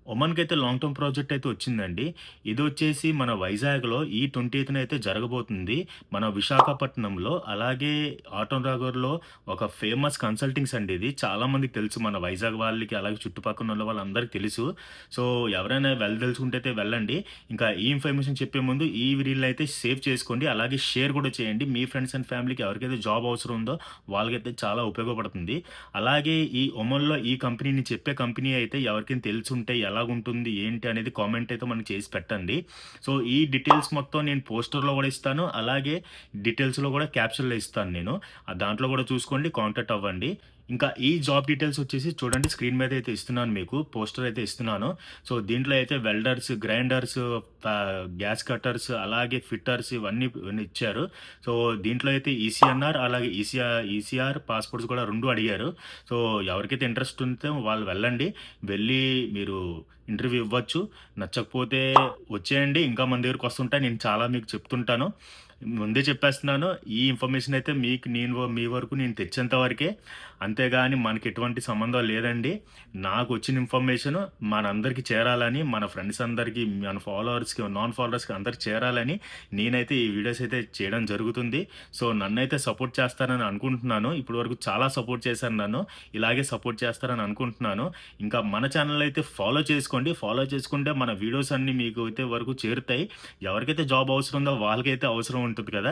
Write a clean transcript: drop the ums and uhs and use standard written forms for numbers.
ఒమన్‌కైతే long term project అయితే వచ్చిందండి. ఇదొచ్చేసి మన వైజాగ్‌లో ఈ 28న అయితే జరగబోతుంది. మన విశాఖపట్నంలో. అలాగే ఆటోన్ నగర్‌లో ఒక ఫేమస్ కన్సల్టింగ్స్ అండి ఇది. చాలా మందికి తెలుసు. మన వైజాగ్ వాళ్ళకి, అలాగే చుట్టుపక్కనున్న వాళ్ళందరికి తెలుసు. సో, ఎవరైనా వెళ్ళదలుచుకుంటే అయితే వెళ్ళండి. ఇంకా ఈ ఇన్ఫర్మేషన్ చెప్పే ముందు ఈ రీల్‌ని అయితే సేవ్ చేసుకోండి. అలాగే షేర్ కూడా చేయండి. మీ ఫ్రెండ్స్ అండ్ ఫ్యామిలీకి ఎవరికైతే జాబ్ అవసరం ఉందో వాళ్ళకైతే చాలా ఉపయోగపడుతుంది. అలాగే ఈ ఒమన్‌లో ఈ కంపెనీని చెప్పే కంపెనీ అయితే ఎవరికైనా తెలిసుంటే ఎలాగుంటుంది, ఏంటి అనేది కామెంట్ అయితే మనకు చేసి పెట్టండి. సో, ఈ డీటెయిల్స్ మొత్తం నేను పోస్టర్‌లో గూడా ఇస్తాను. అలాగే డీటెయిల్స్‌లో గూడా క్యాప్షన్‌లో ఇస్తాను నేను. దాంట్లో గూడా చూసుకోండి, కాంటాక్ట్ అవ్వండి. ఇంకా ఈ జాబ్ డీటెయిల్స్ వచ్చేసి చూడండి, స్క్రీన్ మీద అయితే ఇస్తున్నాను మీకు. పోస్టర్ అయితే ఇస్తున్నాను. సో, దీంట్లో అయితే వెల్డర్స్, గ్రైండర్స్, గ్యాస్ కట్టర్స్, అలాగే ఫిట్టర్స్ ఇవన్నీ ఇచ్చారు. సో, దీంట్లో అయితే ఈసీఎన్ఆర్ అలాగే ఈసీఆర్ పాస్‌పోర్ట్స్ కూడా 2 అడిగారు. సో, ఎవరికైతే ఇంట్రెస్ట్ ఉంటే వాళ్ళు వెళ్ళండి. వెళ్ళి మీరు ఇంటర్వ్యూ ఇవ్వచ్చు. నచ్చకపోతే వచ్చేయండి. ఇంకా మన దగ్గరకొస్తుంటాయి. నేను చాలా మీకు చెప్తుంటాను. ముందే చెప్పేస్తున్నాను. ఈ ఇన్ఫర్మేషన్ అయితే మీకు మీ వరకు నేను తెచ్చేంత వరకే. అంతేగాని మనకెటువంటి సంబంధం లేదండి. నాకొచ్చిన ఇన్ఫర్మేషన్ మనందరికీ చేరాలని, మన ఫ్రెండ్స్ అందరికీ, మన ఫాలోవర్స్‌కి, నాన్ ఫాలోవర్స్‌కి అందరికి చేరాలని నేనైతే ఈ వీడియోస్ అయితే చేయడం జరుగుతుంది. సో, నన్నైతే సపోర్ట్ చేస్తారని అనుకుంటున్నాను. ఇప్పటి వరకు చాలా సపోర్ట్ చేశారు నన్ను. ఇలాగే సపోర్ట్ చేస్తారని అనుకుంటున్నాను. ఇంకా మన ఛానెల్ అయితే ఫాలో చేసుకోండి. ఫాలో చేసుకుంటే మన వీడియోస్ అన్నీ మీకు అయితే వరకు చేరుతాయి. ఎవరికైతే జాబ్ అవసరం ఉందో వాళ్ళకైతే అవసరం ఉంటుంది కదా!